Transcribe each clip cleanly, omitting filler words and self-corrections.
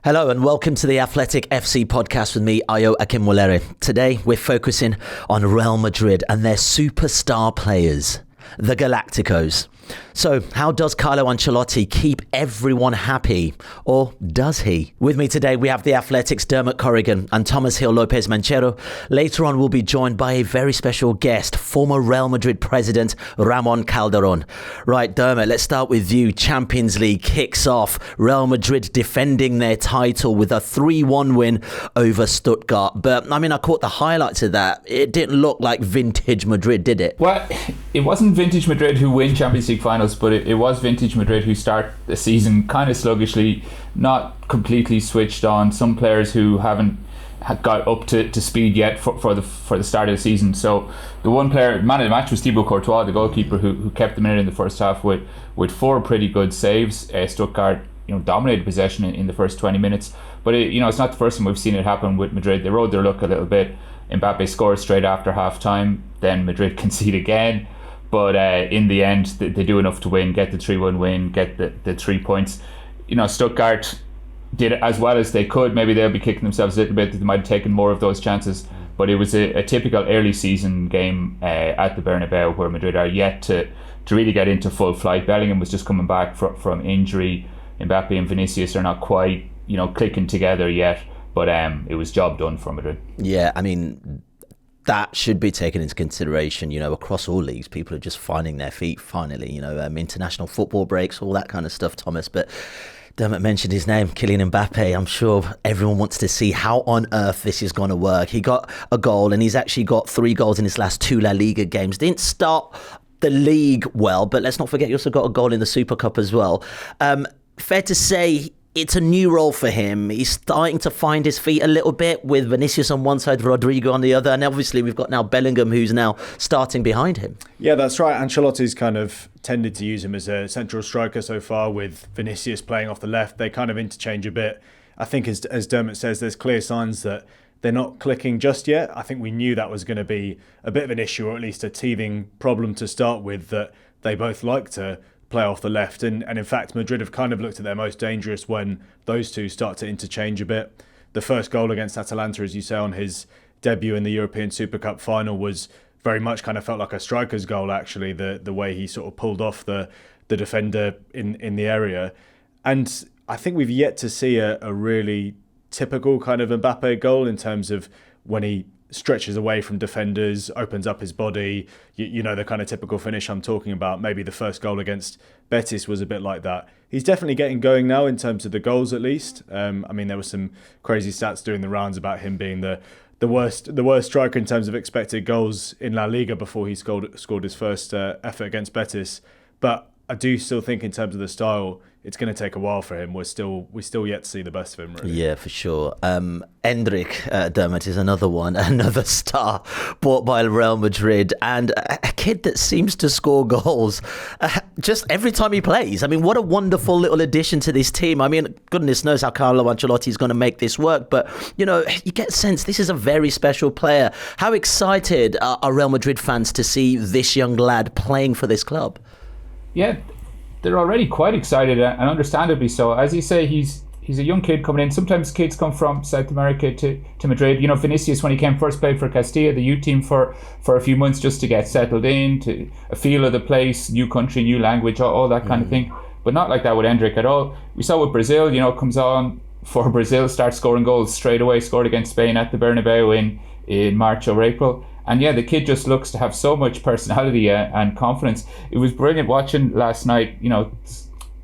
Hello and welcome to the Athletic FC podcast with me, Akinwolere. Today we're focusing on Real Madrid and their superstar players, the Galacticos. So how does Carlo Ancelotti keep everyone happy? Or does he? With me today we have the Athletics' Dermot Corrigan and Tomas Hill Lopez-Menchero. Later on we'll be joined by a very special guest, former Real Madrid president Ramon Calderon. Right, Dermot, let's start with you. Champions League kicks off. Real Madrid defending their title with a 3-1 win over Stuttgart. But I caught the highlights of that. It didn't look like vintage Madrid, did it? Well, it wasn't vintage Madrid who win Champions League finals, but it was vintage Madrid who start the season kind of sluggishly, not completely switched on. Some players who haven't got up to speed yet for the start of the season. So the one player, man of the match, was Thibaut Courtois, the goalkeeper, who kept them in it in the first half with four pretty good saves. Stuttgart, dominated possession in the first 20 minutes. But it's not the first time we've seen it happen with Madrid. They rode their luck a little bit. Mbappe scores straight after half time. Then Madrid concede again. But in the end, they do enough to win, get the 3-1 win, get the 3 points. Stuttgart did it as well as they could. Maybe they'll be kicking themselves a little bit that they might have taken more of those chances. But it was a typical early season game at the Bernabeu where Madrid are yet to really get into full flight. Bellingham was just coming back from injury. Mbappe and Vinicius are not quite clicking together yet. But it was job done for Madrid. Yeah, that should be taken into consideration, across all leagues. People are just finding their feet finally, international football breaks, all that kind of stuff, Thomas. But Dermot mentioned his name, Kylian Mbappe. I'm sure everyone wants to see how on earth this is going to work. He got a goal and he's actually got 3 goals in his last 2 La Liga games. Didn't start the league well, but let's not forget he also got a goal in the Super Cup as well. Fair to say, it's a new role for him. He's starting to find his feet a little bit with Vinicius on one side, Rodrigo on the other. And obviously we've got now Bellingham, who's now starting behind him. Yeah, that's right. Ancelotti's kind of tended to use him as a central striker so far, with Vinicius playing off the left. They kind of interchange a bit. I think as Dermot says, there's clear signs that they're not clicking just yet. I think we knew that was going to be a bit of an issue, or at least a teething problem to start with, that they both like to play off the left, and in fact Madrid have kind of looked at their most dangerous when those two start to interchange a bit. The first goal against Atalanta, as you say, on his debut in the European Super Cup final, was very much kind of felt like a striker's goal, actually, the way he sort of pulled off the defender in the area. And I think we've yet to see a really typical kind of Mbappe goal in terms of when he stretches away from defenders, opens up his body, the kind of typical finish I'm talking about. Maybe the first goal against Betis was a bit like that. He's definitely getting going now in terms of the goals, at least. There were some crazy stats doing the rounds about him being the worst striker in terms of expected goals in La Liga before he scored his first effort against Betis. But I do still think in terms of the style, it's going to take a while for him. We still yet to see the best of him, really. Yeah, for sure. Endrick, Dermot, is another star bought by Real Madrid, and a kid that seems to score goals just every time he plays. What a wonderful little addition to this team. Goodness knows how Carlo Ancelotti is going to make this work, but you get a sense this is a very special player. How excited are Real Madrid fans to see this young lad playing for this club? Yeah, they're already quite excited, and understandably so. As you say, he's a young kid coming in. Sometimes kids come from South America to Madrid. Vinicius, when he came first, played for Castilla, the youth team, for a few months just to get settled in, to a feel of the place, new country, new language, all that kind of thing. But not like that with Endrick at all. We saw with Brazil, comes on for Brazil, starts scoring goals straight away, scored against Spain at the Bernabeu in March or April. And yeah, the kid just looks to have so much personality and confidence. It was brilliant watching last night,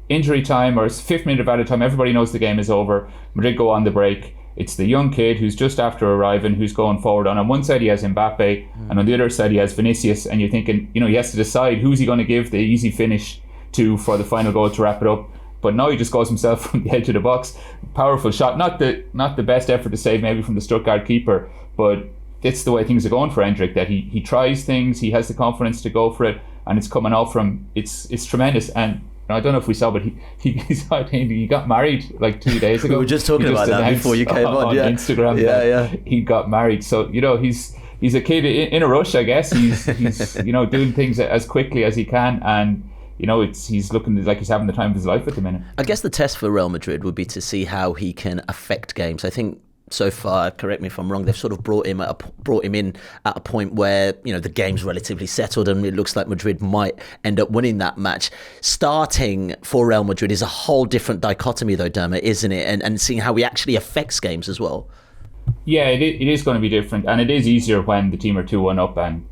injury time or 5th minute of added time, everybody knows the game is over. Madrid go on the break. It's the young kid who's just after arriving, who's going forward. On one side he has Mbappe, and on the other side he has Vinicius, and you're thinking, he has to decide who's he going to give the easy finish to for the final goal to wrap it up. But now he just goes himself from the edge of the box. Powerful shot. Not the best effort to save maybe from the Stuttgart keeper, but it's the way things are going for Endrick, that he tries things, he has the confidence to go for it, and it's coming out from it's tremendous. And I don't know if we saw, but he got married like 2 days ago. We were just talking about that before you came on Instagram. Yeah. He got married, so he's a kid in a rush, I guess. He's doing things as quickly as he can, and he's looking like he's having the time of his life at the minute. I guess the test for Real Madrid would be to see how he can affect games. I think so far, correct me if I'm wrong, they've sort of brought him in at a point where the game's relatively settled, and it looks like Madrid might end up winning that match. Starting for Real Madrid is a whole different dichotomy, though, Dermot, isn't it? And seeing how he actually affects games as well. Yeah, it is going to be different, and it is easier when the team are 2-1 up, and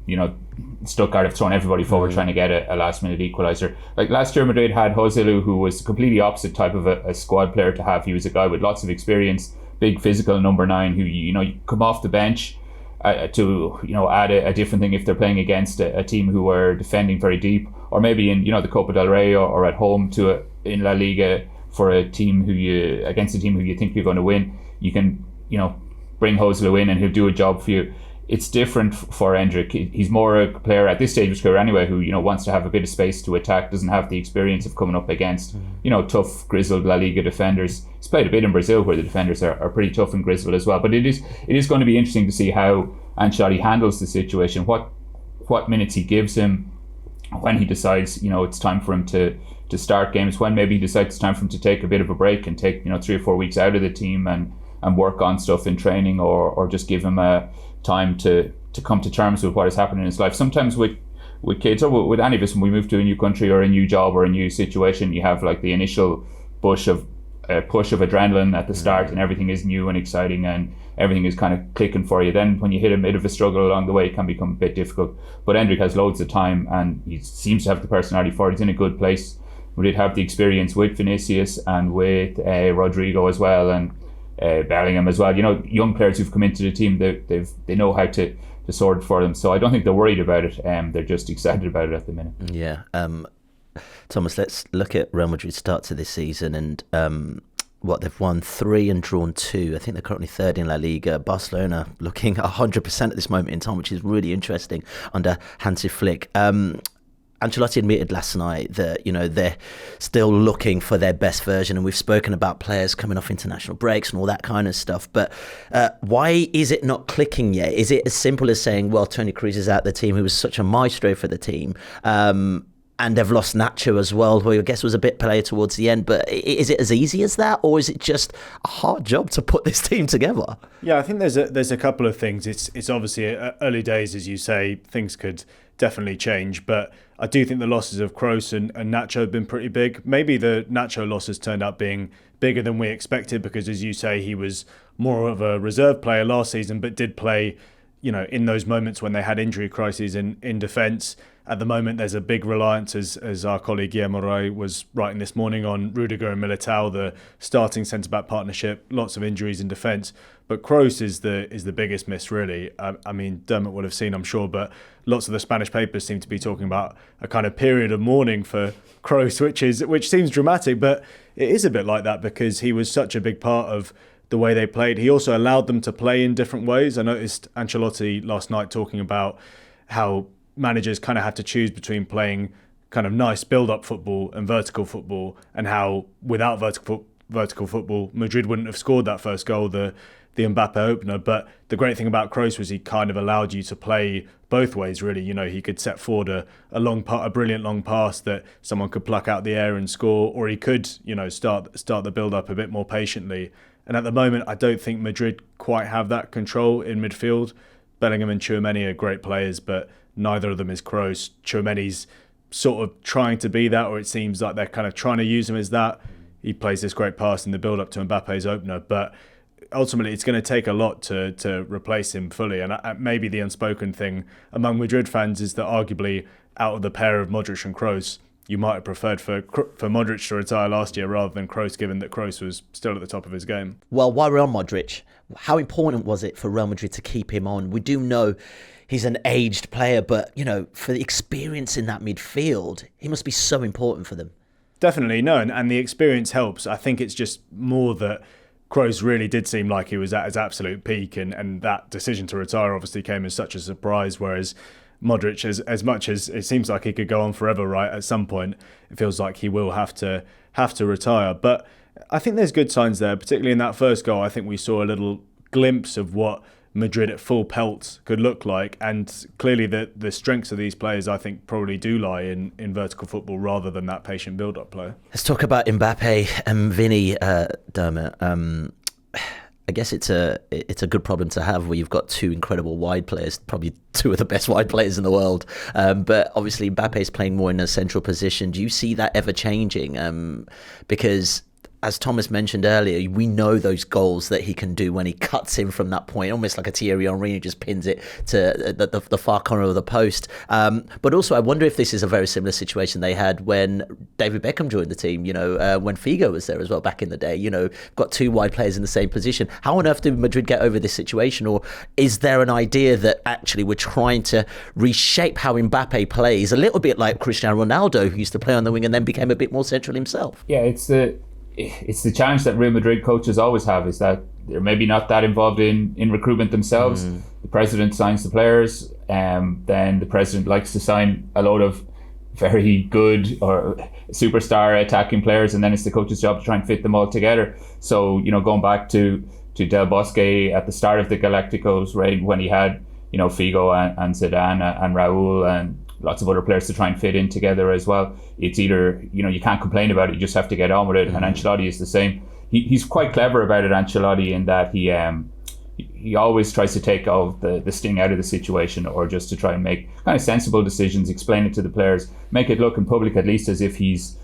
Stuttgart have thrown everybody forward trying to get a last-minute equaliser. Like last year, Madrid had Joselu, who was the completely opposite type of a squad player to have. He was a guy with lots of experience, big physical number 9, who you come off the bench to add a different thing if they're playing against a team who are defending very deep, or maybe in the Copa del Rey or at home in La Liga for against a team who you think you're going to win. You can bring Joselu in and he'll do a job for you. It's different for Endrick. He's more a player at this stage of his career anyway who wants to have a bit of space to attack, doesn't have the experience of coming up against tough, grizzled La Liga defenders. He's played a bit in Brazil where the defenders are pretty tough and grizzled as well. But it is going to be interesting to see how Ancelotti handles the situation, what minutes he gives him, when he decides it's time for him to start games, when maybe he decides it's time for him to take a bit of a break and take 3 or 4 weeks out of the team and work on stuff in training, or just give him a time to come to terms with what is happening in his life. Sometimes with kids, or with any of us, when we move to a new country or a new job or a new situation, you have like the initial push of adrenaline at the start, and everything is new and exciting and everything is kind of clicking for you. Then when you hit a bit of a struggle along the way, it can become a bit difficult. But Endrick has loads of time and he seems to have the personality for it. He's in a good place. We did have the experience with Vinicius and with Rodrigo as well, and Bellingham as well. Young players who've come into the team, they know how to sort it for them. So I don't think they're worried about it. They're just excited about it at the minute. Yeah. Thomas, let's look at Real Madrid's start to this season, and they've won 3 and drawn 2. I think they're currently third in La Liga. Barcelona looking 100% at this moment in time, which is really interesting under Hansi Flick. Ancelotti admitted last night that they're still looking for their best version, and we've spoken about players coming off international breaks and all that kind of stuff. But why is it not clicking yet? Is it as simple as saying, well, Toni Kroos is out the team, who was such a maestro for the team, and they've lost Nacho as well, who I guess was a bit player towards the end. But is it as easy as that, or is it just a hard job to put this team together? Yeah, I think there's a couple of things. It's obviously early days, as you say. Things could definitely change, but I do think the losses of Kroos and Nacho have been pretty big. Maybe the Nacho losses turned out being bigger than we expected because, as you say, he was more of a reserve player last season, but did play, in those moments when they had injury crises in defence. At the moment, there's a big reliance, as our colleague Guillermo Ray was writing this morning, on Rudiger and Militao, the starting centre-back partnership. Lots of injuries in defence. But Kroos is the biggest miss, really. I mean, Dermot would have seen, I'm sure, but lots of the Spanish papers seem to be talking about a kind of period of mourning for Kroos, which seems dramatic, but it is a bit like that because he was such a big part of the way they played. He also allowed them to play in different ways. I noticed Ancelotti last night talking about how managers kind of have to choose between playing kind of nice build-up football and vertical football, and how without vertical football, Madrid wouldn't have scored that first goal, the Mbappe opener. But the great thing about Kroos was he kind of allowed you to play both ways, really. He could set forward a brilliant long pass that someone could pluck out the air and score, or he could, start the build-up a bit more patiently. And at the moment, I don't think Madrid quite have that control in midfield. Bellingham and Tchouaméni are great players, but neither of them is Kroos. Tchouaméni's sort of trying to be that, or it seems like they're kind of trying to use him as that. He plays this great pass in the build-up to Mbappe's opener, but ultimately it's going to take a lot to replace him fully. And maybe the unspoken thing among Madrid fans is that arguably out of the pair of Modric and Kroos, you might have preferred for Modric to retire last year rather than Kroos, given that Kroos was still at the top of his game. Well, while we're on Modric, how important was it for Real Madrid to keep him on? We do know he's an aged player, but, for the experience in that midfield, he must be so important for them. Definitely, no, and the experience helps. I think it's just more that Kroos really did seem like he was at his absolute peak, and that decision to retire obviously came as such a surprise, whereas Modric, as much as it seems like he could go on forever, right, at some point, it feels like he will have to retire. But I think there's good signs there, particularly in that first goal. I think we saw a little glimpse of what Madrid at full pelt could look like. And clearly the strengths of these players, I think, probably do lie in vertical football rather than that patient build-up player. Let's talk about Mbappe and Vinny, Dermot. I guess it's a good problem to have where you've got two incredible wide players, probably two of the best wide players in the world. But obviously Mbappe is playing more in a central position. Do you see that ever changing? Because as Thomas mentioned earlier, we know those goals that he can do when he cuts in from that point, almost like a Thierry Henry who just pins it to the far corner of the post. But also, I wonder if this is a very similar situation they had when David Beckham joined the team, when Figo was there as well back in the day. Got two wide players in the same position. How on earth did Madrid get over this situation? Or is there an idea that actually we're trying to reshape how Mbappe plays, a little bit like Cristiano Ronaldo, who used to play on the wing and then became a bit more central himself? Yeah, it's the challenge that Real Madrid coaches always have, is that they're maybe not that involved in recruitment themselves. The president signs the players, then the president likes to sign a load of very good or superstar attacking players, and then it's the coach's job to try and fit them all together. So, going back to Del Bosque at the start of the Galacticos reign, when he had, Figo and Zidane and Raúl and lots of other players to try and fit in together as well. It's either, you can't complain about it, you just have to get on with it. And Ancelotti is the same. He's quite clever about it, Ancelotti, in that he always tries to take all the sting out of the situation, or just to try and make kind of sensible decisions, explain it to the players, make it look in public at least as if he's,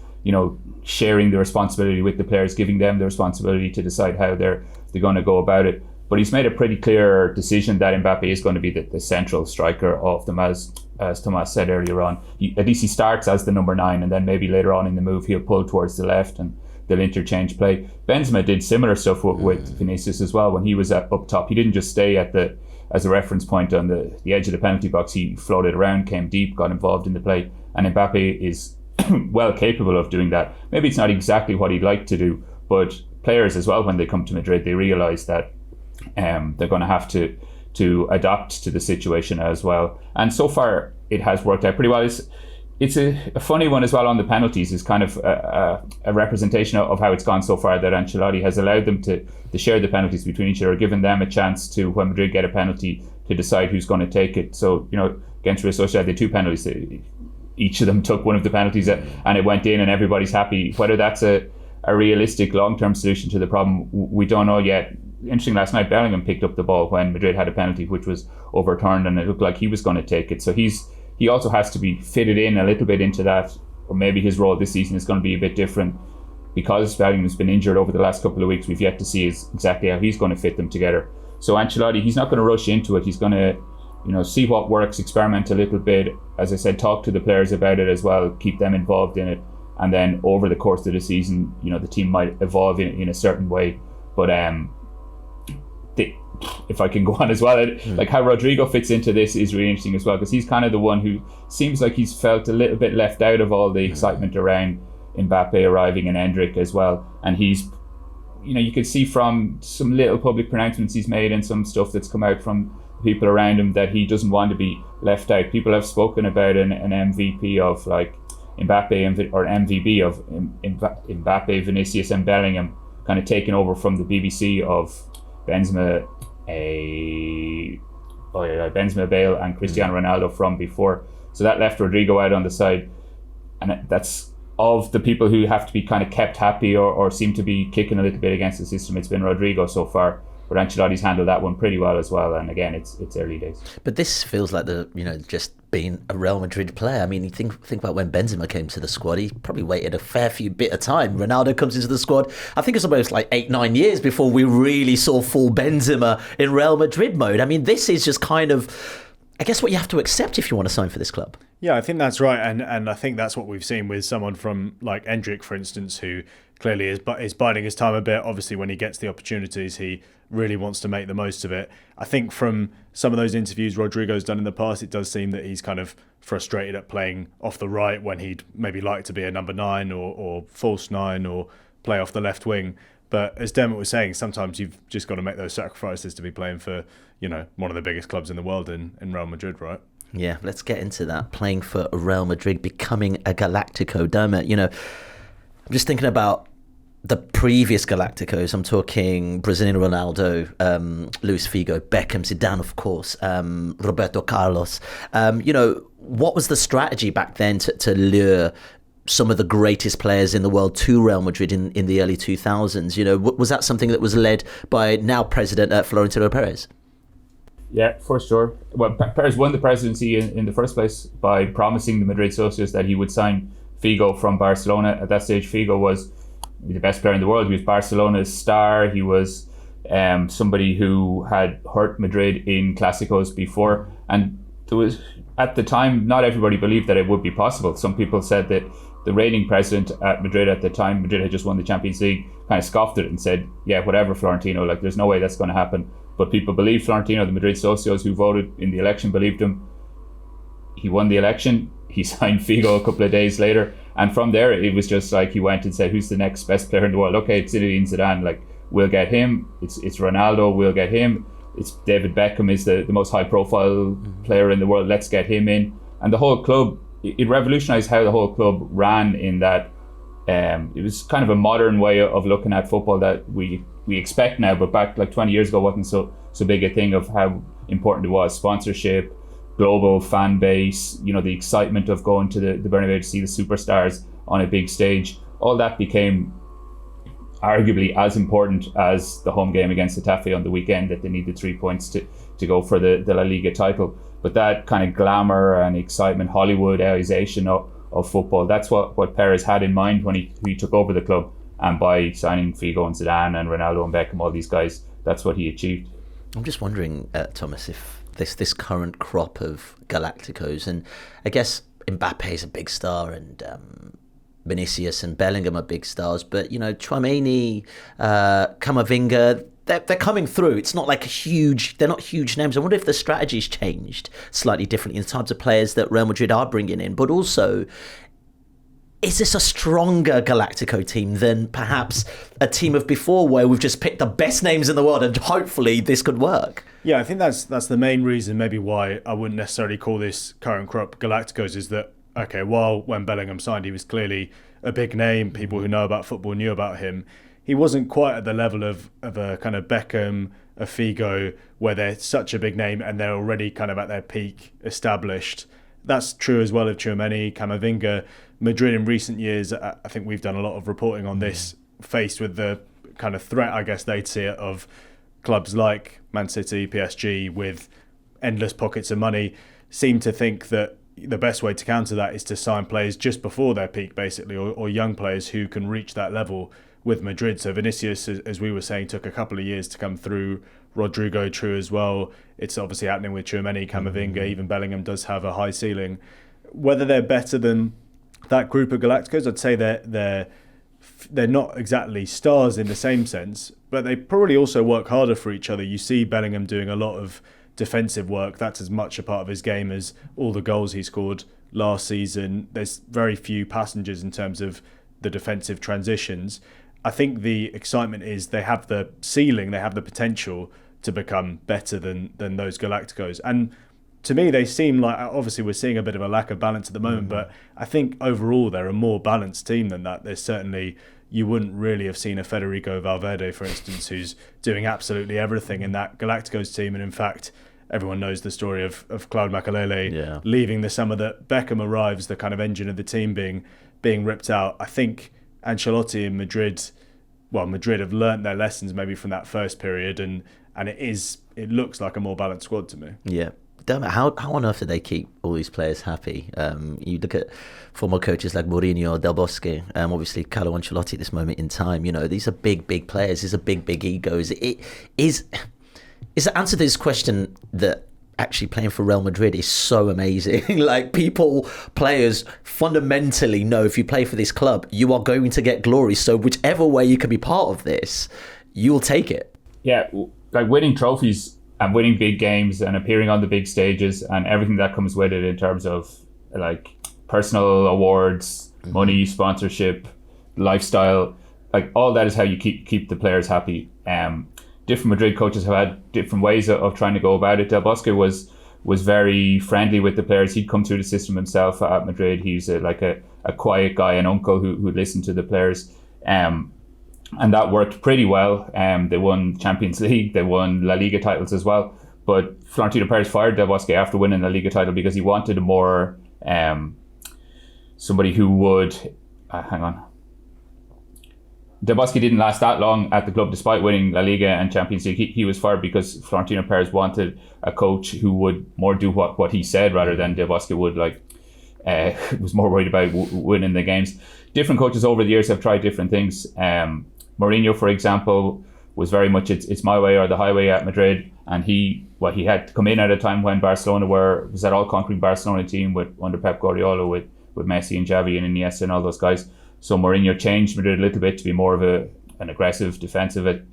sharing the responsibility with the players, giving them the responsibility to decide how they're going to go about it. But he's made a pretty clear decision that Mbappe is going to be the central striker of them, as Tomas said earlier on. At least he starts as the number 9, and then maybe later on in the move he'll pull towards the left and they'll interchange play. Benzema did similar stuff with Vinicius as well when he was up top. He didn't just stay as a reference point on the edge of the penalty box. He floated around, came deep, got involved in the play, and Mbappe is well capable of doing that. Maybe it's not exactly what he'd like to do, but players as well, when they come to Madrid, they realise that they're going to have to adapt to the situation as well. And so far it has worked out pretty well. It's a funny one as well on the penalties. Is kind of a representation of how it's gone so far, that Ancelotti has allowed them to share the penalties between each other, given them a chance to, when Madrid get a penalty, to decide who's going to take it. So, against Real Sociedad, they had 2 penalties. Each of them took one of the penalties and it went in, and everybody's happy. Whether that's a realistic long-term solution to the problem, we don't know yet. Interesting, last night Bellingham picked up the ball when Madrid had a penalty which was overturned, and it looked like he was going to take it. So he also has to be fitted in a little bit into that, or maybe his role this season is going to be a bit different because Bellingham's been injured over the last couple of weeks. We've yet to see exactly how he's going to fit them together. So Ancelotti, he's not going to rush into it. He's going to, see what works, experiment a little bit. As I said, talk to the players about it as well, keep them involved in it, and then over the course of the season, the team might evolve in a certain way. But if I can go on as well, like how Rodrigo fits into this is really interesting as well, because he's kind of the one who seems like he's felt a little bit left out of all the excitement around Mbappe arriving and Endrick as well. And he's, you could see from some little public pronouncements he's made and some stuff that's come out from people around him that he doesn't want to be left out. People have spoken about an MVP of like Mbappe or MVB of Mbappe, Vinicius and Bellingham kind of taken over from the BBC of Benzema, Bale and Cristiano Ronaldo from before. So that left Rodrigo out on the side, and that's of the people who have to be kind of kept happy or seem to be kicking a little bit against the system. It's been Rodrigo so far, but Ancelotti's handled that one pretty well as well. And again, it's early days. But this feels like just being a Real Madrid player. I mean, you think about when Benzema came to the squad, he probably waited a fair few bit of time. Ronaldo comes into the squad, I think it's almost like 8-9 years before we really saw full Benzema in Real Madrid mode. I mean, this is just kind of, I guess, what you have to accept if you want to sign for this club. Yeah, I think that's right, and I think that's what we've seen with someone from like Endrick, for instance, who clearly is biding his time a bit. Obviously, when he gets the opportunities, he really wants to make the most of it. I think from some of those interviews Rodrigo's done in the past, it does seem that he's kind of frustrated at playing off the right when he'd maybe like to be a number 9 or false 9 or play off the left wing. But as Dermot was saying, sometimes you've just got to make those sacrifices to be playing for, one of the biggest clubs in the world in Real Madrid, right? Yeah, let's get into that. Playing for Real Madrid, becoming a Galactico. Dermot, I'm just thinking about the previous Galacticos, I'm talking Brazilian Ronaldo, Luis Figo, Beckham, Zidane, of course, Roberto Carlos. What was the strategy back then to lure some of the greatest players in the world to Real Madrid in the early 2000s? Was that something that was led by now President Florentino Perez? Yeah, for sure. Well, Perez won the presidency in the first place by promising the Madrid socios that he would sign Figo from Barcelona. At that stage, Figo was the best player in the world. He was Barcelona's star. He was somebody who had hurt Madrid in Clásicos before. And there was, at the time, not everybody believed that it would be possible. Some people said that the reigning president at Madrid at the time, Madrid had just won the Champions League, kind of scoffed at it and said, yeah, whatever, Florentino, there's no way that's going to happen. But people believed Florentino. The Madrid socios who voted in the election believed him. He won the election. He signed Figo a couple of days later. And from there, it was just he went and said, who's the next best player in the world? Okay, it's Zinedine Zidane. We'll get him. It's Ronaldo. We'll get him. It's David Beckham is the most high-profile player in the world. Let's get him in. And the whole club, it revolutionized how the whole club ran in that it was kind of a modern way of looking at football that we expect now, but back 20 years ago wasn't so big a thing, of how important it was. Sponsorship, global fan base, the excitement of going to the Bernabeu to see the superstars on a big stage. All that became arguably as important as the home game against Getafe on the weekend, that they needed 3 points to go for the La Liga title. But that kind of glamour and excitement, Hollywoodization of football, that's what Perez had in mind when he took over the club. And by signing Figo and Zidane and Ronaldo and Beckham, all these guys, that's what he achieved. I'm just wondering, Thomas, if this current crop of Galacticos, and I guess Mbappe is a big star, and Vinicius and Bellingham are big stars, but Tchouaméni, Camavinga, they're coming through. It's not they're not huge names. I wonder if the strategy's changed slightly differently in the types of players that Real Madrid are bringing in, but also, is this a stronger Galactico team than perhaps a team of before, where we've just picked the best names in the world and hopefully this could work? Yeah, I think that's the main reason maybe why I wouldn't necessarily call this current crop Galacticos, is that, okay, when Bellingham signed, he was clearly a big name. People who know about football knew about him. He wasn't quite at the level of a kind of Beckham, a Figo, where they're such a big name and they're already kind of at their peak established. That's true as well of Tchouaméni, Camavinga. Madrid in recent years, I think we've done a lot of reporting on this, faced with the kind of threat, I guess they'd see it, of clubs like Man City, PSG, with endless pockets of money, seem to think that the best way to counter that is to sign players just before their peak, basically, or young players who can reach that level with Madrid. So Vinicius, as we were saying, took a couple of years to come through. Rodrigo, true as well. It's obviously happening with Tchouaméni, Camavinga, even Bellingham does have a high ceiling. Whether they're better than that group of Galacticos, I'd say they're not exactly stars in the same sense, but they probably also work harder for each other. You see Bellingham doing a lot of defensive work. That's as much a part of his game as all the goals he scored last season. There's very few passengers in terms of the defensive transitions. I think the excitement is they have the ceiling, they have the potential to become better than those Galacticos. And to me, they seem like, obviously we're seeing a bit of a lack of balance at the moment, but I think overall they're a more balanced team than that. There's certainly, you wouldn't really have seen a Federico Valverde, for instance, who's doing absolutely everything in that Galacticos team. And in fact, everyone knows the story of Claude Makelele leaving the summer that Beckham arrives, the kind of engine of the team being ripped out. I think Ancelotti in Madrid have learnt their lessons maybe from that first period, and it looks like a more balanced squad to me. Yeah. Dermot, how on earth do they keep all these players happy? You look at former coaches like Mourinho, Del Bosque, obviously Carlo Ancelotti at this moment in time. These are big players. These are big egos. Is the answer to this question that actually playing for Real Madrid is so amazing? Players fundamentally know if you play for this club, you are going to get glory. So whichever way you can be part of this, you'll take it. Yeah, winning trophies and winning big games and appearing on the big stages and everything that comes with it in terms of personal awards, money, sponsorship, lifestyle, all that is how you keep the players happy. Different Madrid coaches have had different ways of trying to go about it. Del Bosque was very friendly with the players. He'd come through the system himself at Madrid. He's a quiet guy, an uncle who listened to the players. and that worked pretty well. They won Champions League, they won La Liga titles as well. But Florentino Perez fired Del Bosque after winning the Liga title because he wanted a more somebody who would hang on. Del Bosque didn't last that long at the club despite winning La Liga and Champions League. He was fired because Florentino Perez wanted a coach who would more do what he said rather than Del Bosque would, was more worried about winning the games. Different coaches over the years have tried different things. Mourinho, for example, was very much it's my way or the highway at Madrid, and he had to come in at a time when Barcelona was that all-conquering Barcelona team under Pep Guardiola with Messi and Xavi and Iniesta and all those guys. So Mourinho changed Madrid a little bit to be more of an aggressive, defensive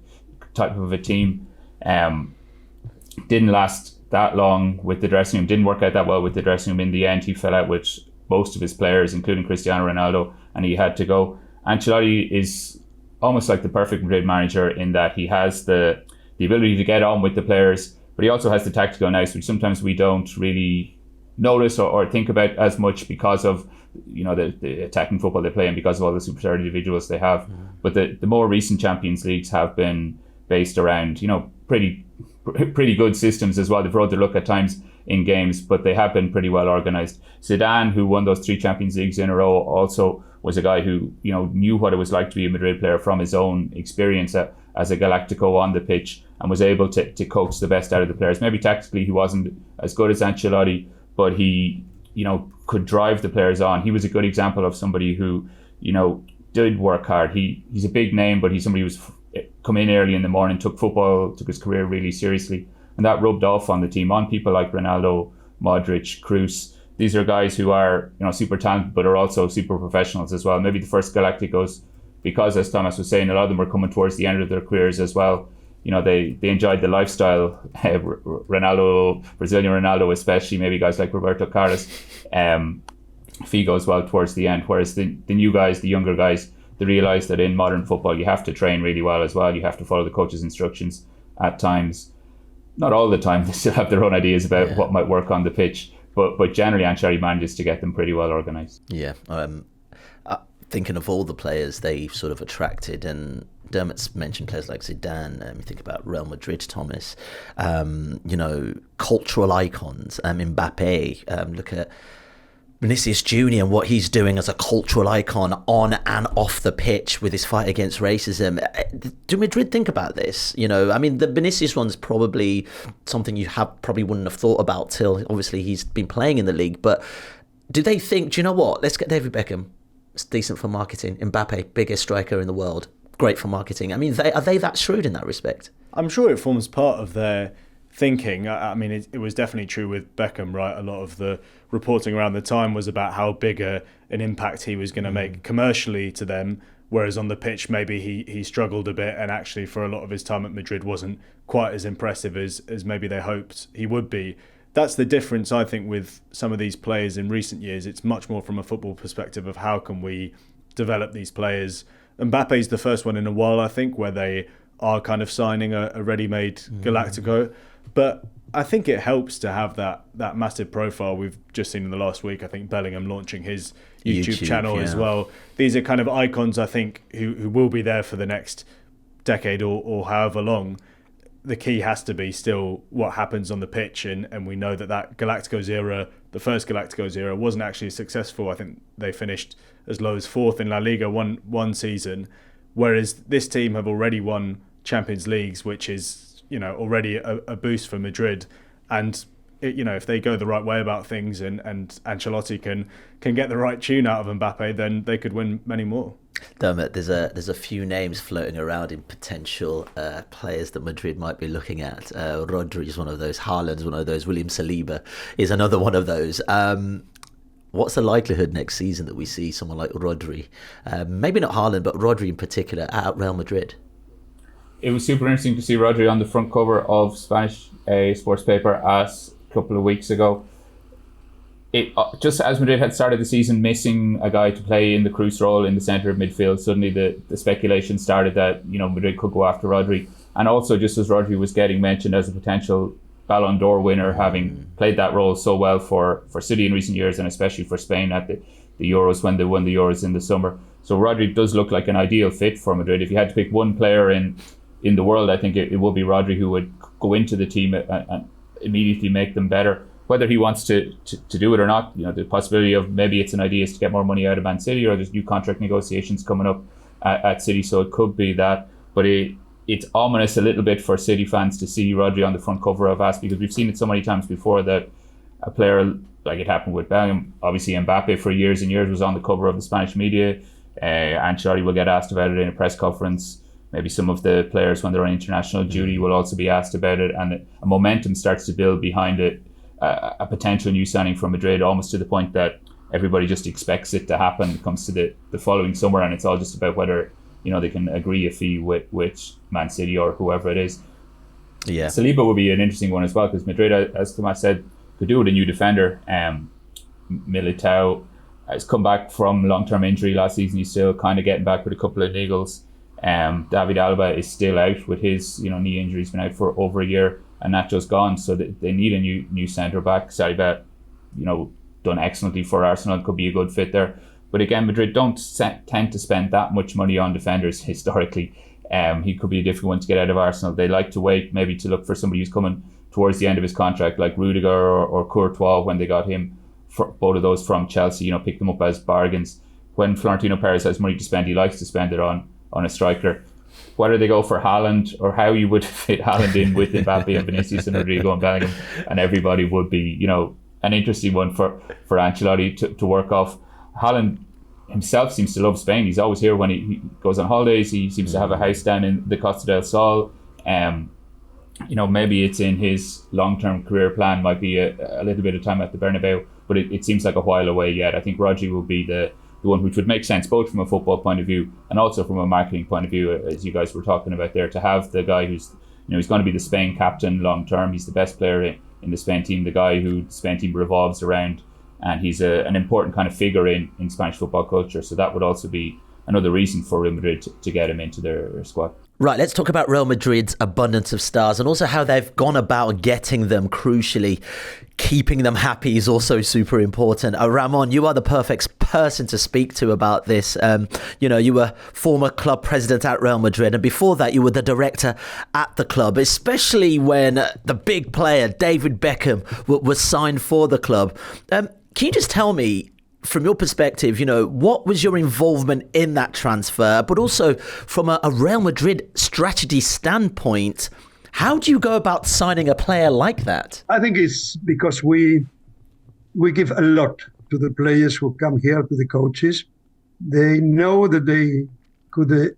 type of a team. Didn't last that long with the dressing room, didn't work out that well with the dressing room. In the end, he fell out with most of his players, including Cristiano Ronaldo, and he had to go. Ancelotti is almost like the perfect Madrid manager in that he has the ability to get on with the players, but he also has the tactical nous, which sometimes we don't really notice or think about as much because of the attacking football they play and because of all the superstar individuals they have. But the more recent Champions Leagues have been based around pretty good systems as well. They've rode their luck at times in games, but they have been pretty well organised. Zidane, who won those 3 Champions Leagues in a row, also was a guy who knew what it was like to be a Madrid player from his own experience as a Galactico on the pitch, and was able to coax the best out of the players. Maybe tactically he wasn't as good as Ancelotti, but he could drive the players on. He was a good example of somebody who did work hard. He's a big name, but he's somebody who's come in early in the morning, took his career really seriously, and that rubbed off on the team, on people like Ronaldo, Modric, Kroos. These are guys who are super talented but are also super professionals as well. Maybe the first Galacticos, because as Tomas was saying, a lot of them were coming towards the end of their careers as well. They enjoyed the lifestyle. Ronaldo, Brazilian Ronaldo especially, maybe guys like Roberto Carlos, Figo as well towards the end. Whereas the new guys, the younger guys, they realise that in modern football you have to train really well as well. You have to follow the coach's instructions at times. Not all the time. They still have their own ideas about what might work on the pitch. But generally, Ancelotti manages to get them pretty well organised. Yeah. Thinking of all the players they've sort of attracted, and Dermot's mentioned players like Zidane. You think about Real Madrid, Tomas. Cultural icons. Mbappe. Look at Vinicius Junior and what he's doing as a cultural icon on and off the pitch with his fight against racism. Do Madrid think about this? The Vinicius one's probably something you probably wouldn't have thought about till obviously he's been playing in the league. But do they think, do you know what? Let's get David Beckham. It's decent for marketing. Mbappe, biggest striker in the world. Great for marketing. Are they that shrewd in that respect? I'm sure it forms part of their thinking. It was definitely true with Beckham, right? A lot of the reporting around the time was about how big an impact he was going to make commercially to them, whereas on the pitch maybe he struggled a bit, and actually for a lot of his time at Madrid wasn't quite as impressive as maybe they hoped he would be. That's the difference, I think, with some of these players in recent years. It's much more from a football perspective of how can we develop these players. Mbappe's the first one in a while, I think, where they are kind of signing a ready-made Galactico. But I think it helps to have that massive profile we've just seen in the last week. I think Bellingham launching his YouTube channel as well. These are kind of icons, I think, who will be there for the next decade or however long. The key has to be still what happens on the pitch, and we know that Galacticos era, the first Galacticos era, wasn't actually successful. I think they finished as low as 4th in La Liga one season, whereas this team have already won Champions Leagues, which is already a boost for Madrid. And if they go the right way about things and Ancelotti can get the right tune out of Mbappe, then they could win many more. Dermot, there's a few names floating around in potential players that Madrid might be looking at. Rodri is one of those. Haaland's one of those. William Saliba is another one of those. What's the likelihood next season that we see someone like Rodri, maybe not Haaland, but Rodri in particular, at Real Madrid? It was super interesting to see Rodri on the front cover of Spanish sports paper a couple of weeks ago. Just as Madrid had started the season missing a guy to play in the Kroos role in the centre of midfield, suddenly the speculation started that Madrid could go after Rodri. And also, just as Rodri was getting mentioned as a potential Ballon d'Or winner, having played that role so well for City in recent years, and especially for Spain at the Euros when they won the Euros in the summer. So Rodri does look like an ideal fit for Madrid. If you had to pick one player in the world, I think it would be Rodri, who would go into the team and immediately make them better. Whether he wants to do it or not, the possibility of maybe it's an idea is to get more money out of Man City, or there's new contract negotiations coming up at City, so it could be that. But it's ominous a little bit for City fans to see Rodri on the front cover of AS, because we've seen it so many times before that a player, like it happened with Bellingham, obviously Mbappe for years and years was on the cover of the Spanish media. Ancelotti will get asked about it in a press conference. Maybe some of the players, when they're on international duty, will also be asked about it, and a momentum starts to build behind it. A potential new signing from Madrid, almost to the point that everybody just expects it to happen. It comes to the following summer, and it's all just about whether they can agree a fee with Man City or whoever it is. Yeah, Saliba would be an interesting one as well, because Madrid, as Tomas said, could do with a new defender. Militao has come back from long-term injury last season. He's still kind of getting back with a couple of niggles. David Alaba is still out with his knee injury. He's been out for over a year, and Nacho's gone, so they need a new centre back. Saliba, done excellently for Arsenal, could be a good fit there. But again, Madrid don't tend to spend that much money on defenders historically. He could be a difficult one to get out of Arsenal. They like to wait maybe to look for somebody who's coming towards the end of his contract, like Rudiger or Courtois, when they got him, for both of those from Chelsea, pick them up as bargains. When Florentino Perez has money to spend, he likes to spend it on a striker. Whether they go for Haaland, or how you would fit Haaland in with Mbappe and Vinicius and Rodrigo and Bellingham and everybody, would be an interesting one for Ancelotti to work off. Haaland himself seems to love Spain. He's always here when he goes on holidays. He seems to have a house down in the Costa del Sol. Maybe it's in his long-term career plan, might be a little bit of time at the Bernabeu, but it seems like a while away yet. I think Rodri will be the one which would make sense, both from a football point of view and also from a marketing point of view, as you guys were talking about there, to have the guy who's he's going to be the Spain captain long term. He's the best player in the Spain team, the guy who the Spain team revolves around, and he's an important kind of figure in Spanish football culture. So that would also be another reason for Real Madrid to get him into their squad. Right, let's talk about Real Madrid's abundance of stars and also how they've gone about getting them. Crucially, keeping them happy is also super important. Ramon, you are the perfect person to speak to about this. You were former club president at Real Madrid, and before that you were the director at the club, especially when the big player David Beckham was signed for the club. Can you just tell me, from your perspective, what was your involvement in that transfer, but also from a Real Madrid strategy standpoint, how do you go about signing a player like that? I think it's because we give a lot to the players who come here, to the coaches. They know that they could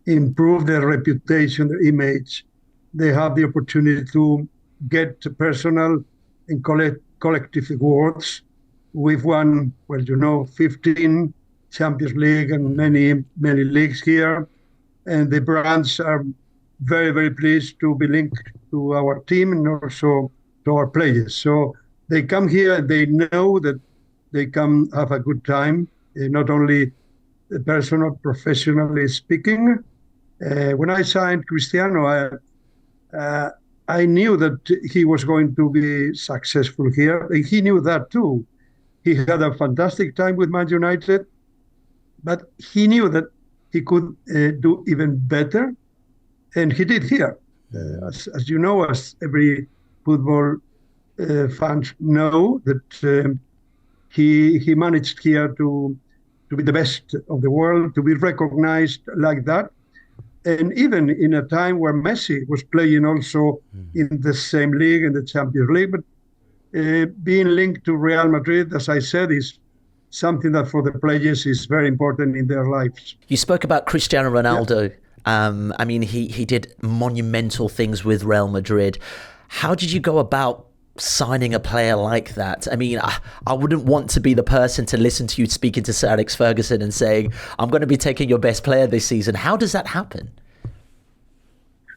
improve their reputation, their image. They have the opportunity to get personal and collective awards. We've won, 15 Champions League and many leagues here. And the brands are very, very pleased to be linked to our team and also to our players. So they come here and they know that they come have a good time, not only personal, professionally speaking. When I signed Cristiano, I knew that he was going to be successful here. And he knew that too. He had a fantastic time with Man United, but he knew that he could do even better, and he did here. As you know, as every football fans know, that he managed here to be the best of the world, to be recognized like that. And even in a time where Messi was playing also in the same league, in the Champions League, but being linked to Real Madrid, as I said, is something that for the players is very important in their lives. You spoke about Cristiano Ronaldo. Yeah. He did monumental things with Real Madrid. How did you go about signing a player like that? I wouldn't want to be the person to listen to you speaking to Sir Alex Ferguson and saying, I'm going to be taking your best player this season. How does that happen?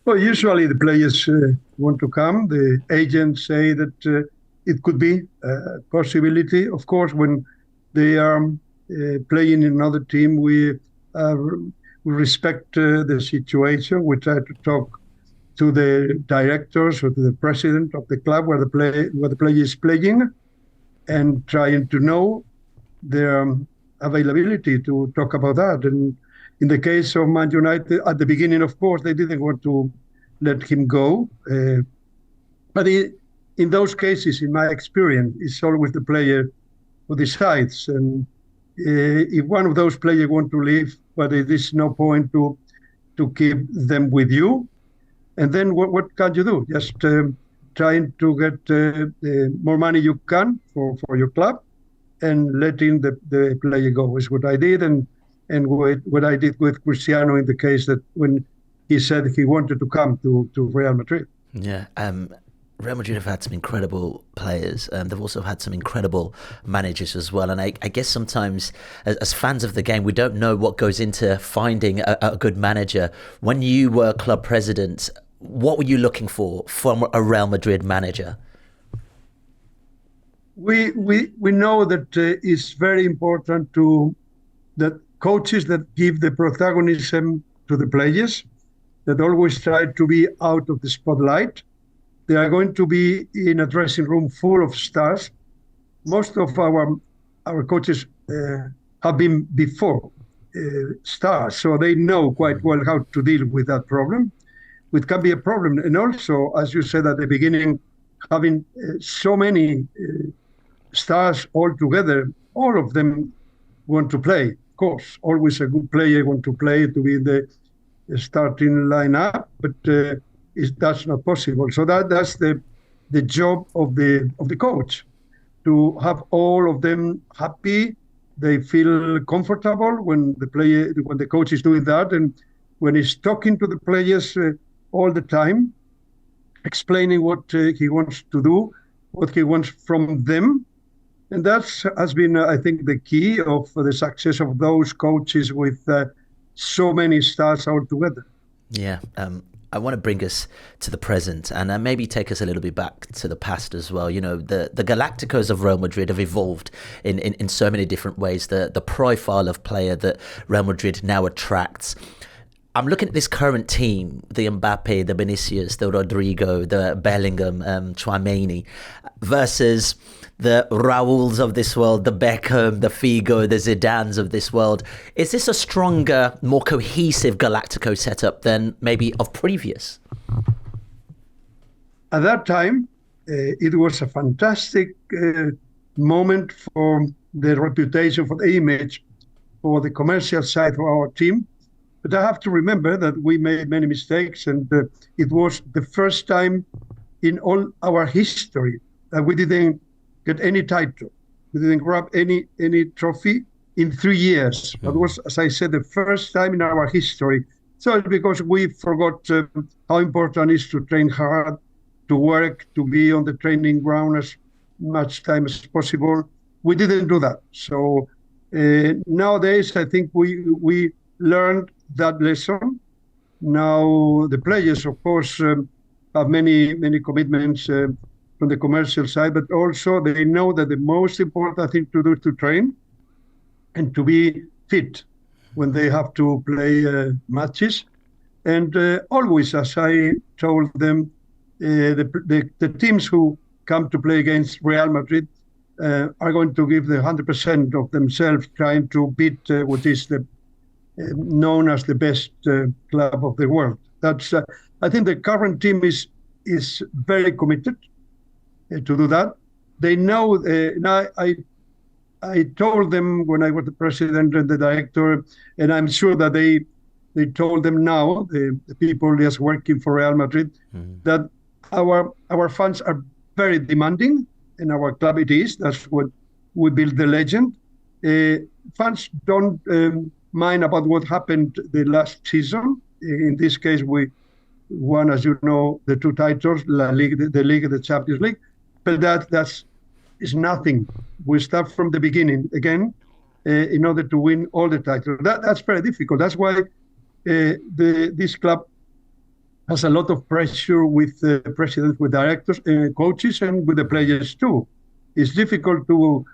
Well, usually the players want to come. The agents say that it could be a possibility. Of course, when they are playing in another team, we respect the situation. We try to talk to the directors or to the president of the club where the player is playing, and trying to know their availability to talk about that. And in the case of Man United, at the beginning, of course, they didn't want to let him go. But in those cases, in my experience, it's always the player who decides. And if one of those players want to leave, but there is no point to keep them with you, and then what can you do? Just trying to get more money you can for your club, and letting the player go is what I did, and what I did with Cristiano in the case that when he said he wanted to come to Real Madrid. Yeah. Real Madrid have had some incredible players. They've also had some incredible managers as well. And I guess sometimes as fans of the game, we don't know what goes into finding a good manager. When you were club president, what were you looking for from a Real Madrid manager? We know that it's very important that coaches that give the protagonism to the players, that always try to be out of the spotlight. They are going to be in a dressing room full of stars. Most of our coaches have been before stars, so they know quite well how to deal with that problem, which can be a problem. And also, as you said at the beginning, having so many stars all together, all of them want to play. Of course, always a good player want to play, to be in the starting lineup, but that's not possible. So that's the job of the coach, to have all of them happy. They feel comfortable when the coach is doing that, and when he's talking to the players all the time, explaining what he wants to do, what he wants from them. And that has been, I think, the key of the success of those coaches with so many stars all together. Yeah. I want to bring us to the present and maybe take us a little bit back to the past as well. You know, the Galacticos of Real Madrid have evolved in so many different ways. The profile of player that Real Madrid now attracts. I'm looking at this current team, the Mbappe, the Vinicius, the Rodrigo, the Bellingham, Tchouaméni, versus the Rauls of this world, the Beckham, the Figo, the Zidanes of this world. Is this a stronger, more cohesive Galactico setup than maybe of previous? At that time, it was a fantastic moment for the reputation, for the image, for the commercial side of our team. But I have to remember that we made many mistakes, and it was the first time in all our history that we didn't get any title. We didn't grab any trophy in 3 years. That was, as I said, the first time in our history. So it's because we forgot how important it is to train hard, to work, to be on the training ground as much time as possible. We didn't do that. So nowadays, I think we learned that lesson. Now the players, of course, have many commitments from the commercial side, but also they know that the most important thing to do is to train and to be fit when they have to play matches. And always, as I told them, the teams who come to play against Real Madrid are going to give the 100% of themselves, trying to beat what is known as the best club of the world. That's I think the current team is very committed to do that. They know. Now I told them when I was the president and the director, and I'm sure that they told them now, the people just working for Real Madrid, that our fans are very demanding, and our club it is. That's what we build the legend. Fans don't mind about what happened the last season. In this case, we won, as you know, the two titles, La Liga, the League, the Champions League. But that is nothing. We start from the beginning again in order to win all the titles. That's very difficult. That's why this club has a lot of pressure with the president, with directors, coaches, and with the players too. It's difficult to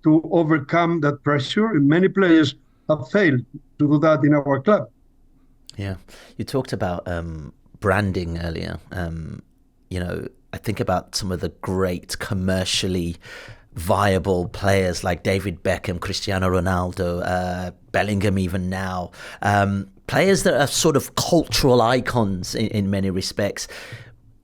overcome that pressure. And many players have failed to do that in our club. Yeah, you talked about branding earlier. You know, I think about some of the great commercially viable players like David Beckham, Cristiano Ronaldo, Bellingham even now, players that are sort of cultural icons in many respects.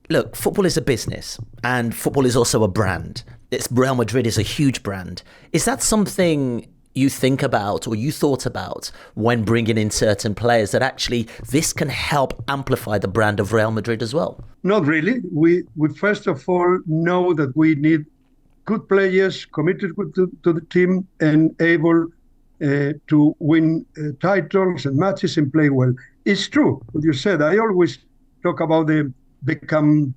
Look, football is a business and football is also a brand. Real Madrid is a huge brand. Is that something you think about or you thought about when bringing in certain players, that actually this can help amplify the brand of Real Madrid as well? Not really. We first of all know that we need good players committed to the team and able to win titles and matches and play well. It's true what you said. I always talk about the Beckham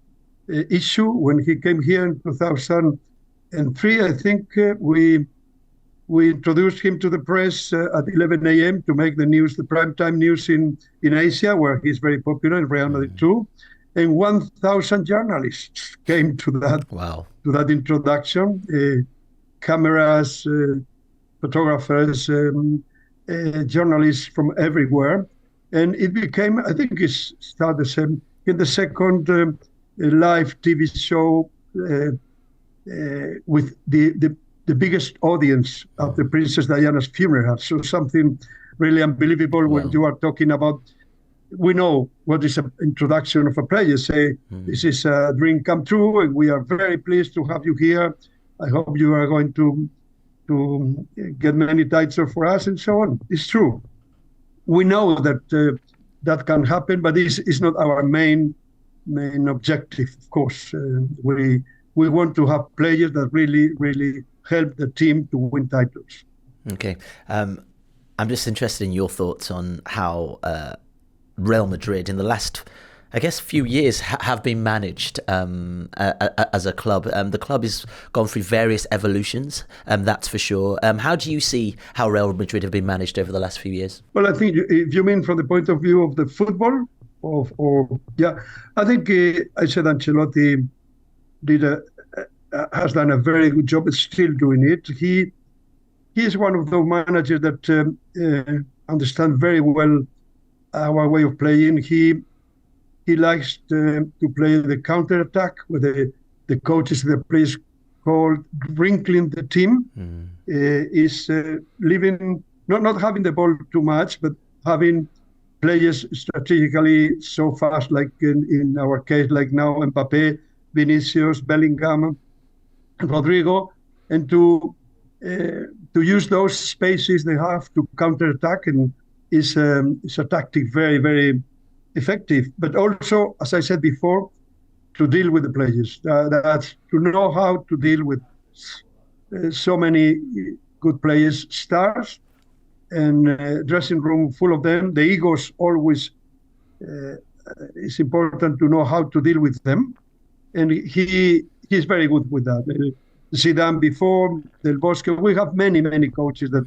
issue. When he came here in 2003, I think we introduced him to the press at 11 a.m. to make the news, the primetime news in Asia, where he's very popular, in Real Madrid too. And 1,000 journalists came to that. Wow. To that introduction, cameras, photographers, journalists from everywhere, and it became, I think, it started in the second live TV show with the biggest audience of the Princess Diana's funeral. So something really unbelievable. Wow. When you are talking about, we know what is an introduction of a player. Say, this is a dream come true, and we are very pleased to have you here. I hope you are going to get many titles for us, and so on. It's true. We know that that can happen, but this is not our main objective. Of course, we want to have players that really help the team to win titles. Okay, I'm just interested in your thoughts on how Real Madrid in the last, I guess, few years have been managed as a club. The club has gone through various evolutions, that's for sure. How do you see how Real Madrid have been managed over the last few years? Well, I think if you mean from the point of view of the football, I think I said Ancelotti has done a very good job. Is still doing it. He is one of those managers that understand very well our way of playing. He likes to play the counter-attack, with the coaches, the players called wrinkling the team. Is leaving, not having the ball too much, but having players strategically so fast, like in our case, like now Mbappe, Vinicius, Bellingham, and Rodrigo, and to use those spaces they have to counter-attack, and is a tactic very, very effective. But also, as I said before, to deal with the players. That's to know how to deal with so many good players, stars, and dressing room full of them. The egos always, it's important to know how to deal with them. And he's very good with that. Zidane before, Del Bosque, we have many coaches that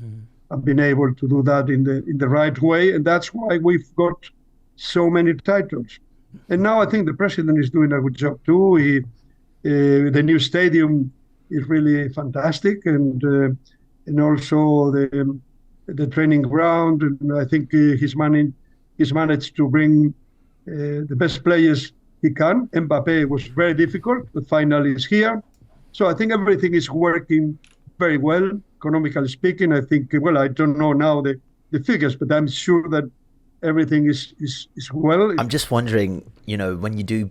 have been able to do that in the right way, and that's why we've got so many titles. And now I think the president is doing a good job too. The new stadium is really fantastic, and also the training ground. And I think he's managed to bring the best players he can. Mbappe was very difficult, but finally is here. So I think everything is working very well, economically speaking. I think, well, I don't know now the figures, but I'm sure that everything is well. I'm just wondering, when you do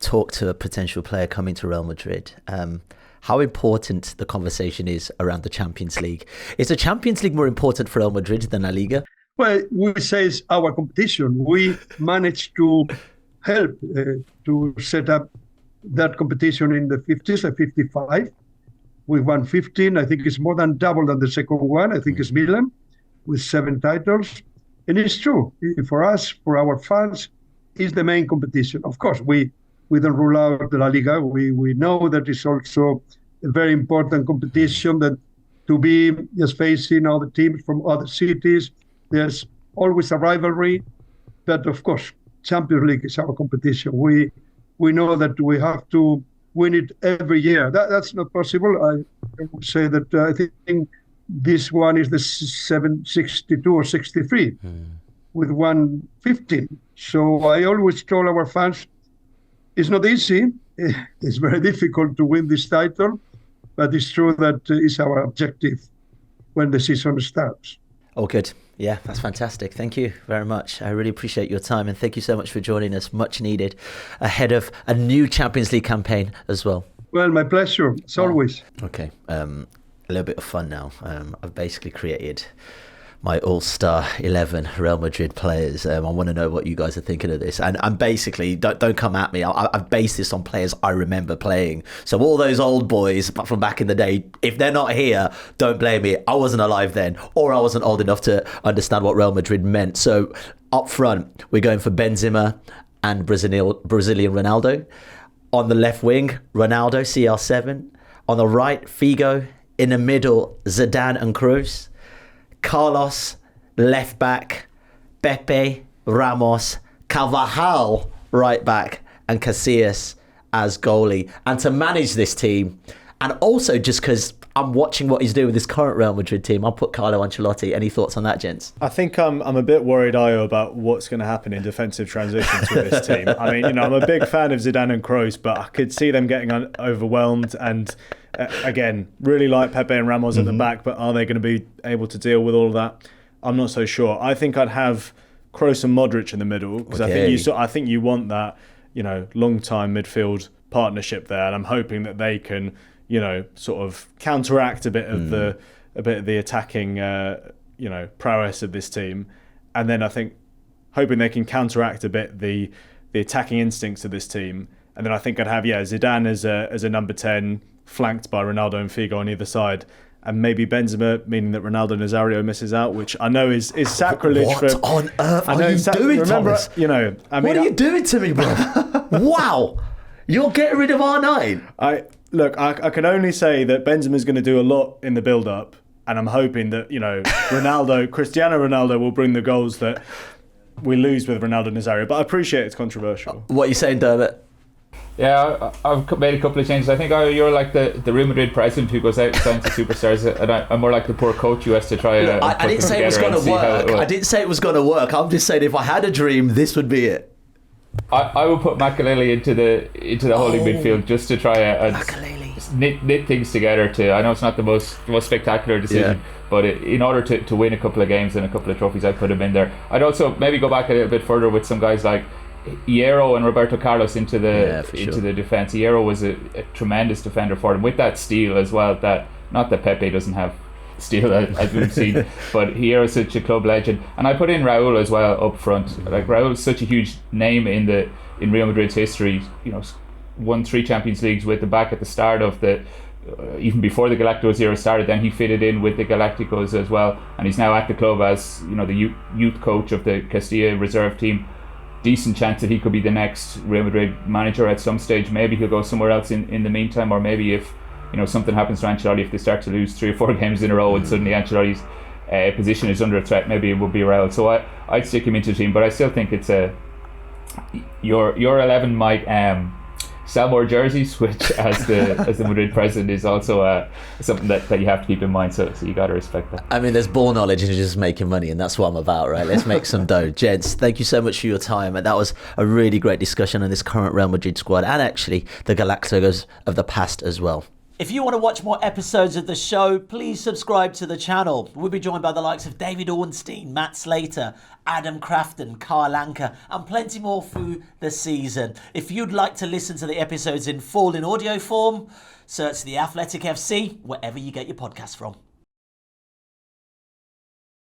talk to a potential player coming to Real Madrid, how important the conversation is around the Champions League. Is the Champions League more important for Real Madrid than La Liga? Well, we say it's our competition. We managed to help to set up that competition in the 50s and 55. We won 15. I think it's more than double than the second one. I think it's Milan with 7 titles. And it's true. For us, for our fans, it's the main competition. Of course, we don't rule out the La Liga. We know that it's also a very important competition, that to be just facing other teams from other cities, there's always a rivalry. But of course, Champions League is our competition. We know that we have to win it every year. That's not possible. I would say that I think this one is the 762 or 63 with 115. So I always told our fans, it's not easy. It's very difficult to win this title. But it's true that is our objective when the season starts. Oh, good. Yeah, that's fantastic. Thank you very much. I really appreciate your time, and thank you so much for joining us. Much needed ahead of a new Champions League campaign as well. Well, my pleasure, as always. Okay, a little bit of fun now. I've basically created my all-star 11 Real Madrid players. I want to know what you guys are thinking of this. And I'm basically, don't come at me, I've based this on players I remember playing. So all those old boys from back in the day, if they're not here, don't blame me. I wasn't alive then, or I wasn't old enough to understand what Real Madrid meant. So up front, we're going for Benzema and Brazilian Ronaldo. On the left wing, Ronaldo, CR7. On the right, Figo. In the middle, Zidane and Kroos. Carlos, left back, Pepe, Ramos, Carvajal, right back, and Casillas as goalie. And to manage this team, and also just because I'm watching what he's doing with this current Real Madrid team, I'll put Carlo Ancelotti. Any thoughts on that, gents? I think I'm a bit worried, Ayo, about what's going to happen in defensive transitions with this team. I mean, I'm a big fan of Zidane and Kroos, but I could see them getting overwhelmed. And again, really like Pepe and Ramos at the back, but are they going to be able to deal with all of that? I'm not so sure. I think I'd have Kroos and Modric in the middle, because I think you want that, long-time midfield partnership there, and I'm hoping that they can, sort of counteract a bit of the attacking, prowess of this team, and then I think hoping they can counteract a bit the attacking instincts of this team, and then I think I'd have Zidane as a number 10, flanked by Ronaldo and Figo on either side, and maybe Benzema, meaning that Ronaldo Nazario misses out, which I know is sacrilege. What on earth are you doing, Thomas? What are you doing to me, bro? Wow, you're getting rid of R9. I can only say that Benzema's going to do a lot in the build-up, and I'm hoping that, Cristiano Ronaldo will bring the goals that we lose with Ronaldo Nazario. But I appreciate it's controversial. What are you saying, Dermot? Yeah, I've made a couple of changes. I think you're like the Real Madrid president who goes out and signs the superstars, and I'm more like the poor coach who has to try to I didn't say it was going to work. I didn't say it was going to work. I'm just saying if I had a dream, this would be it. I would put Makelele into the holding midfield just to try and knit things together. I know it's not the most spectacular decision, but in order to win a couple of games and a couple of trophies, I'd put him in there. I'd also maybe go back a little bit further with some guys like Hierro and Roberto Carlos into the defence. Hierro was a tremendous defender for them with that steal as well. That not that Pepe doesn't have steal as we've seen, but Hierro's such a club legend. And I put in Raúl as well up front. Like Raúl's such a huge name in Real Madrid's history. Won 3 Champions Leagues with the back at the start of the even before the Galacticos era started. Then he fitted in with the Galacticos as well, and he's now at the club as the youth coach of the Castilla reserve team. Decent chance that he could be the next Real Madrid manager at some stage. Maybe he'll go somewhere else in the meantime, or maybe if something happens to Ancelotti, if they start to lose 3 or 4 games in a row and suddenly Ancelotti's position is under threat, maybe it would be Raúl. So I'd stick him into the team, but I still think it's your 11 might sell more jerseys, which as the Madrid president is also something that you have to keep in mind. So you got to respect that. I mean, there's ball knowledge and just making money, and that's what I'm about, right? Let's make some dough. Gents, thank you so much for your time. And that was a really great discussion on this current Real Madrid squad, and actually the Galacticos of the past as well. If you want to watch more episodes of the show, please subscribe to the channel. We'll be joined by the likes of David Ornstein, Matt Slater, Adam Crafton, Carl Anker, and plenty more through the season. If you'd like to listen to the episodes in full in audio form, search The Athletic FC wherever you get your podcasts from.